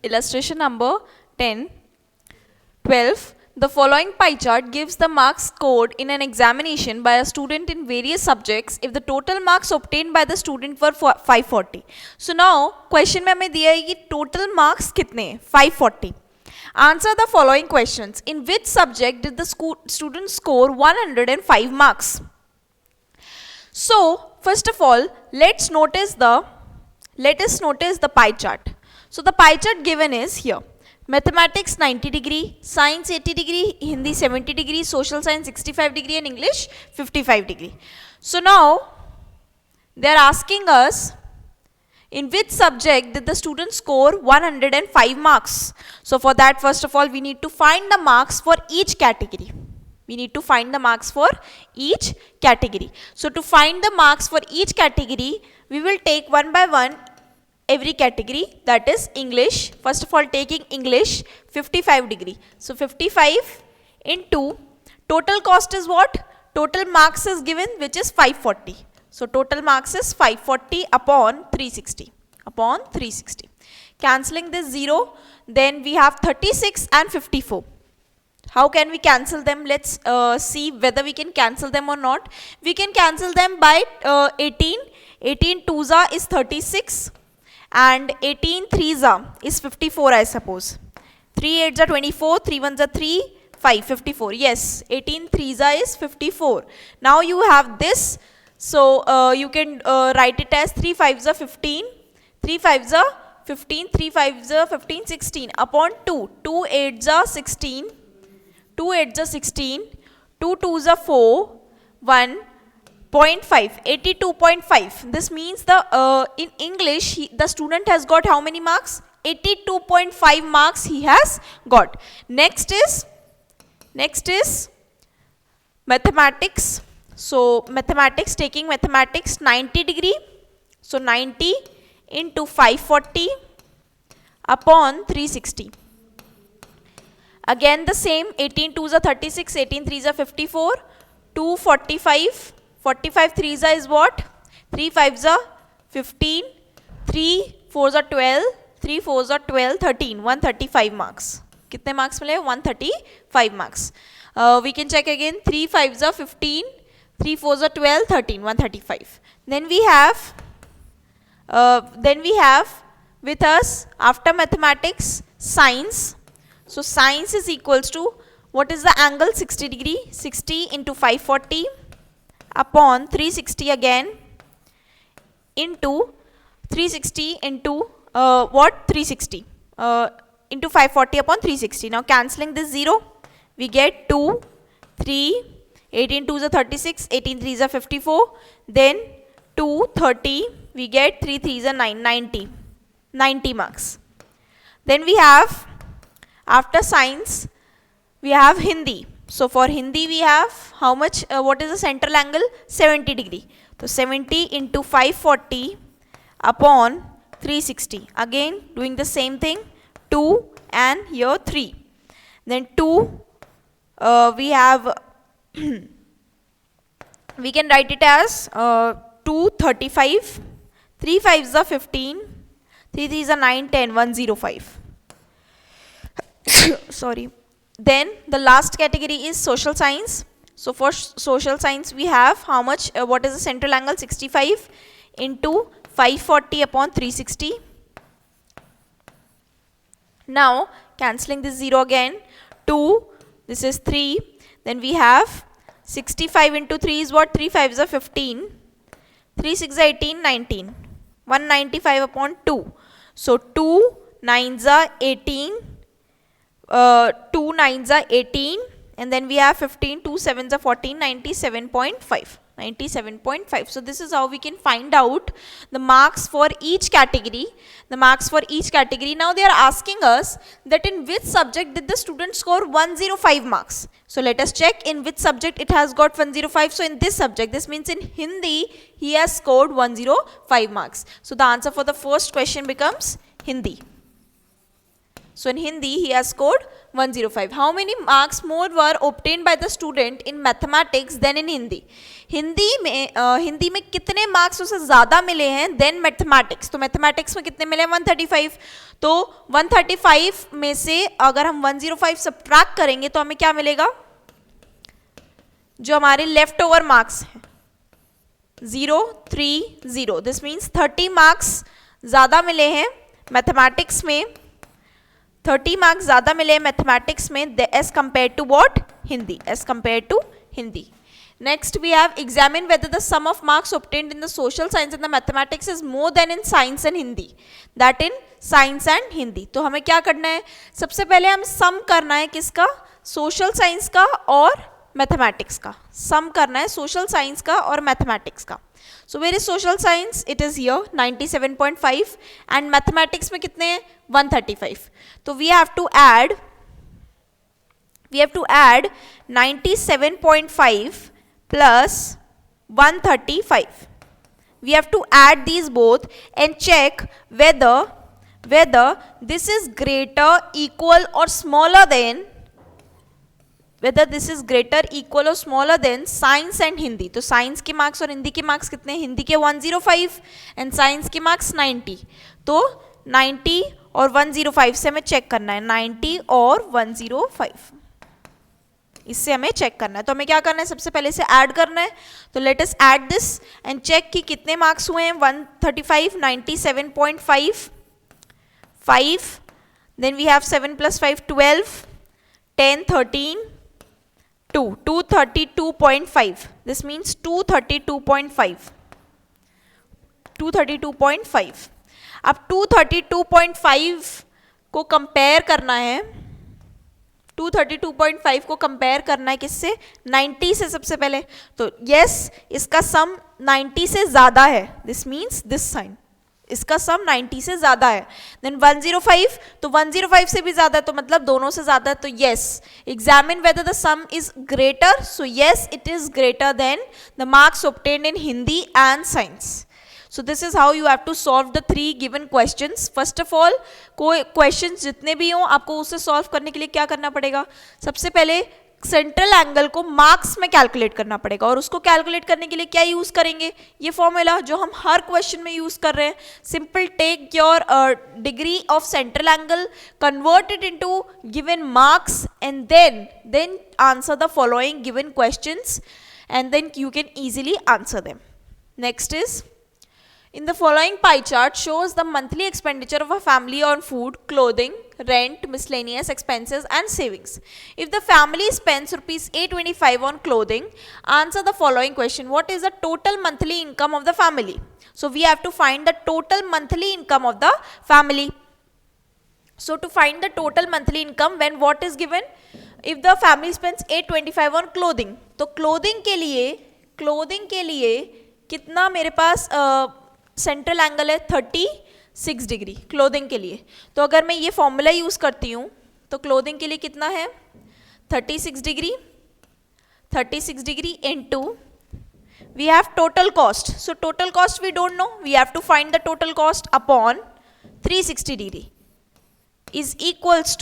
illustration number 10. 12. The following pie chart gives the marks scored in an examination by a student in various subjects if the total marks obtained by the student were 540. So now question में हमें दिया है कि total marks कितने हैं? 540. Answer the following questions. In which subject did the student score 105 marks? So first of all, let us notice the pie chart. So the pie chart given is here. Mathematics 90 degree, Science 80 degree, Hindi 70 degree, Social Science 65 degree and English 55 degree. So now they are asking us in which subject did the student score 105 marks. So for that, first of all, we need to find the marks for each category. So to find the marks for each category, we will take one by one every category, that is English. First of all, taking English 55 degree. So 55 into total cost is what? Total marks is given, which is 540. So total marks is 540 upon 360. Cancelling this 0, then we have 36 and 54. How can we cancel them? Let's see whether we can cancel them or not. We can cancel them by 18. 18 twos is 36. And 18 threes is 54, I suppose. 3 8s are 24, 3 1s are 3, 5, 54. Yes, 18 threes is 54. Now you have this, so you can write it as 3 5s are 15, 3 5s are 15, 3 5s are 15, 16 upon 2. 2 8s are 16, 2 8s are 16, 2 2s are 4, 1. 0.5, 82.5. This means the in English the student has got how many marks? 82.5 marks he has got. Next is mathematics. So mathematics, taking mathematics 90 degree. So 90 into 540 upon 360. Again the same, 18 twos are 36, 18 threes are 54, 245. 45 threes is what? 3 5s are 15, 3 4s are 12, 3 4s are 12, 13, 135 marks. कितने marks मिले? 135 marks. We can check again. 3 5s are 15, 3 4s are 12, 13, 135. Then we have with us after mathematics science. So science is equals to, what is the angle? 60 degree. 60 into 540. Upon 360 again into 360 into what? 360 into 540 upon 360. Now cancelling this 0, we get 2, 3, 18 2s are 36, 18 3s are 54, then 2, 30, we get 3 3s are 9, 90 marks. Then we have, after science, we have Hindi. So for Hindi we have how much, what is the central angle? 70 degree. So 70 into 540 upon 360. Again doing the same thing, 2 and here 3. Then 2, we have, we can write it as 235, 3 5s are 15, 3 3s are 9, 10, 105. Sorry. Then the last category is social science. So for social science we have how much, what is the central angle? 65 into 540 upon 360. Now cancelling this 0 again, 2, this is 3. Then we have 65 into 3 is what? 3 5s are 15, 3 6 are 18, 19, 195 upon 2. So 2 9s are 18. 2 9s are 18, and then we have 15, 2 7s are 14, 97.5. So this is how we can find out the marks for each category. Now they are asking us that in which subject did the student score 105 marks. So let us check in which subject it has got 105. So in this subject, this means in Hindi he has scored 105 marks. So the answer for the first question becomes Hindi. So in Hindi he has scored 105. How many marks more were obtained by the student in mathematics than in Hindi? Hindi में कितने marks उसे ज़्यादा मिले हैं then mathematics? तो mathematics में कितने मिले? 135. तो 135 में से अगर हम 105 सब्ट्रैक्ट करेंगे तो हमें क्या मिलेगा? जो हमारे लेफ्ट ओवर मार्क्स हैं 0, 3, 0. दिस मीन्स 30 मार्क्स ज़्यादा मिले हैं मैथमेटिक्स में, 30 मार्क्स ज़्यादा मिले हैं मैथमेटिक्स में as compare to what? Hindi. As compare to Hindi. Next we have examine whether the sum of marks obtained in the social science and the mathematics is more than in science and Hindi. That in science and Hindi. तो हमें क्या करना है? सबसे पहले हम सम करना है किसका? सोशल साइंस का और मैथमेटिक्स का. सम करना है सोशल साइंस का और मैथमेटिक्स का. So where is social science? It is here 97.5 and mathematics में कितने हैं? 135. तो we have to add 97.5 plus 135. We have to add these both and check whether this is greater, equal or smaller than science and Hindi. तो science के marks और हिंदी के marks कितने हैं? हिंदी के 105 एंड साइंस के मार्क्स 90. तो 90 और 105 से हमें चेक करना है. 90 और 105 इससे हमें चेक करना है. तो हमें क्या करना है? सबसे पहले इसे ऐड करना है. तो let us add this and check कि कितने मार्क्स हुए हैं. 135, 97.5, 5, then we have 7 + 5, 12, 10, 13, 2, 232.5. This means 232.5. 232.5. अब 232.5 को कंपेयर करना है. 232.5 को कंपेयर करना है किससे? 90 से सबसे पहले. तो यस इसका सम 90 से ज़्यादा है. This means this sign. इसका सम 90 से ज़्यादा है. देन 105, तो 105 से भी ज़्यादा है तो मतलब दोनों से ज़्यादा है. तो yes examine whether the some is greater. So yes it is greater than the marks obtained in Hindi and science. So this is how you have to solve the 3 given questions. First of all, कोई questions जितने भी हों आपको उसे solve करने के लिए क्या करना पड़ेगा? सबसे पहले सेंट्रल एंगल को मार्क्स में कैलकुलेट करना पड़ेगा और उसको कैलकुलेट करने के लिए क्या यूज करेंगे? ये फॉर्मूला जो हम हर क्वेश्चन में यूज कर रहे हैं. Simple take your degree of central angle, convert it into given marks and then answer the following given questions and then you can easily answer them. Next is in the following pie chart shows the monthly expenditure of a family on food, clothing, rent, miscellaneous expenses and savings. If the family spends rupees 825 on clothing, answer the following question. What is the total monthly income of the family? So we have to find the total monthly income of the family. So to find the total monthly income when what is given? If the family spends 825 on clothing, तो clothing के लिए कितना मेरे पास central angle है? 36 degree clothing के लिए. तो अगर मैं ये फॉर्मूला यूज करती हूँ तो क्लोथिंग के लिए कितना है? 36 degree into we have total cost. So total cost we don't know, we have to find the total cost upon 360 degree is equals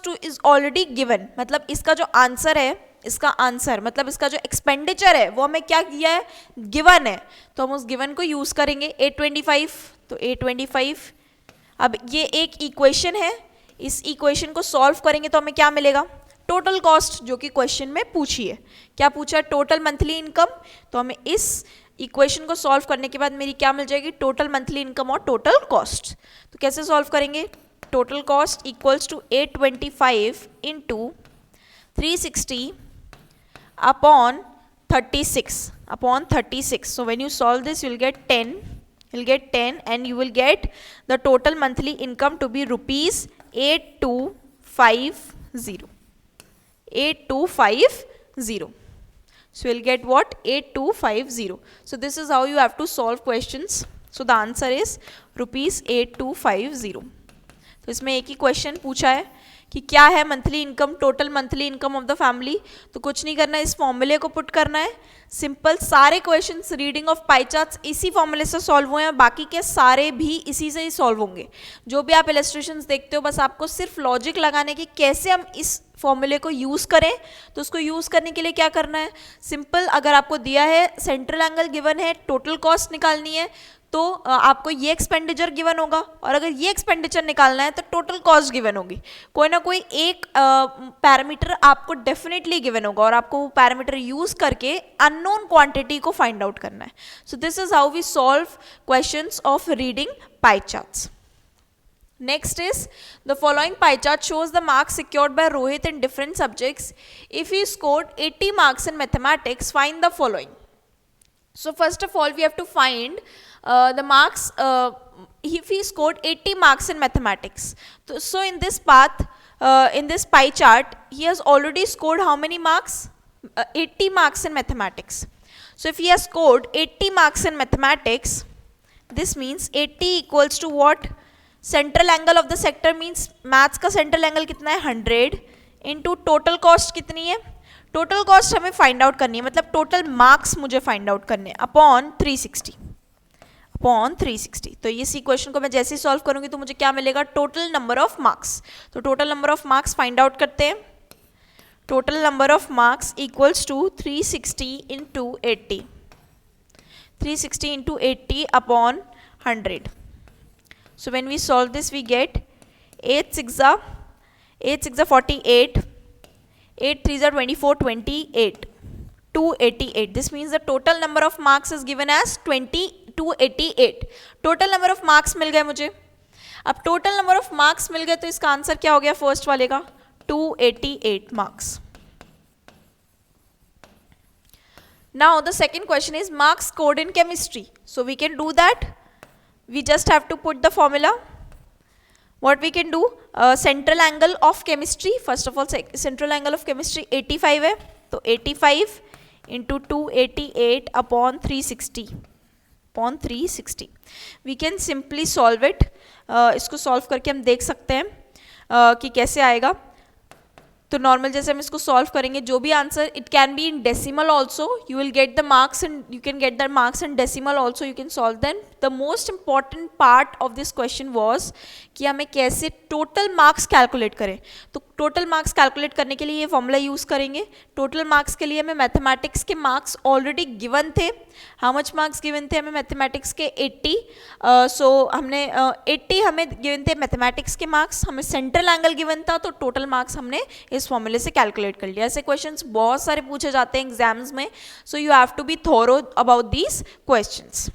to is already given. मतलब इसका जो आंसर है, इसका आंसर मतलब इसका जो एक्सपेंडिचर है वो हमें क्या किया है? गिवन है. तो हम उस गिवन को यूज करेंगे. 825, तो 825. अब ये एक इक्वेशन है, इस इक्वेशन को सॉल्व करेंगे तो हमें क्या मिलेगा? टोटल कॉस्ट, जो कि क्वेश्चन में पूछी है. क्या पूछा? Total monthly income. तो हमें इस इक्वेशन को सॉल्व करने के बाद मेरी क्या मिल जाएगी? टोटल मंथली इनकम और टोटल कॉस्ट. तो कैसे सॉल्व करेंगे? Total cost equals to 825 into 360 upon 36. So when you solve this you will get 10 and you will get the total monthly income to be rupees 8250. So you will get what? 8250. So this is how you have to solve questions. So the answer is rupees 8250. तो इसमें एक ही question पूछा है कि क्या है monthly income, total monthly income of the family. तो कुछ नहीं करना है, इस फॉर्मूले को पुट करना है, सिंपल। सारे questions reading of pie charts इसी फॉर्मूले से सॉल्व हुए हैं, बाकी के सारे भी इसी से ही सॉल्व होंगे। जो भी आप इलस्ट्रेशंस देखते हो, बस आपको सिर्फ लॉजिक लगाने की कैसे हम इस फॉर्मूले को यूज़ करें। तो उसको यूज़ करने के लिए क्या करना है, सिंपल, अगर आपको दिया है सेंट्रल एंगल गिवन है, टोटल कॉस्ट निकालनी है, तो आपको ये एक्सपेंडिचर गिवन होगा, और अगर ये एक्सपेंडिचर निकालना है तो टोटल कॉस्ट गिवन होगी। कोई ना कोई एक पैरामीटर आपको डेफिनेटली गिवन होगा, और आपको वो पैरामीटर यूज करके अननोन क्वांटिटी को फाइंड आउट करना है। So this is how we solve questions of reading pie charts. Next is, the following pie chart shows the marks secured by Rohit in different subjects. If he scored 80 marks in mathematics, find the following. So first of all, we have to find the marks if he scored 80 marks in mathematics. So in this path, in this pie chart, he has already scored how many marks? 80 marks in mathematics. So if he has scored 80 marks in mathematics, this means 80 equals to what? Central angle of the sector means maths का central angle कितना है 100 into total cost कितनी है, total cost हमें find out करनी है, मतलब total marks मुझे फाइंड आउट करने हैं, अपॉन 360. तो इसी क्वेश्चन को मैं जैसे ही सॉल्व करूंगी तो मुझे क्या मिलेगा, टोटल नंबर ऑफ मार्क्स. तो total number of marks find out करते हैं. Total number of marks equals to 360 into 80, 360 into 80 upon 100. So when we solve this, we get 8 6 are 48, 8 3 are 24, 28, 288. This means the total number of marks is given as 288. Total number of marks मिल गए मुझे. अब total number of marks मिल गए तो इसका answer क्या हो गया first वाले का, 288 marks. Now the second question is marks scored in chemistry. So we can do that. We just have to put the formula. What we can do, central angle of chemistry, first of all central angle of chemistry 85 है, तो 85 into 288 upon 360. We can simply solve it. इसको solve करके हम देख सकते हैं कि कैसे आएगा. तो नॉर्मल जैसे हम इसको सॉल्व करेंगे, जो भी answer, it can be in decimal also, you will get the marks and you can get the marks in decimal also, you can solve them. The most important part of this question was कि हमें कैसे total marks calculate करें. तो total marks calculate करने के लिए ये formula use करेंगे. टोटल मार्क्स के लिए हमें मैथमेटिक्स के मार्क्स ऑलरेडी गिवन थे. हाउ मच मार्क्स गिवन थे हमें मैथमेटिक्स के 80. सो हमने 80 हमें गिवन थे मैथमेटिक्स के मार्क्स, हमें सेंट्रल एंगल गिवन था, तो टोटल मार्क्स हमने इस फॉर्मूले से कैलकुलेट कर लिया. ऐसे क्वेश्चंस बहुत सारे पूछे जाते हैं एग्जाम्स में, so you have to be thorough about these questions.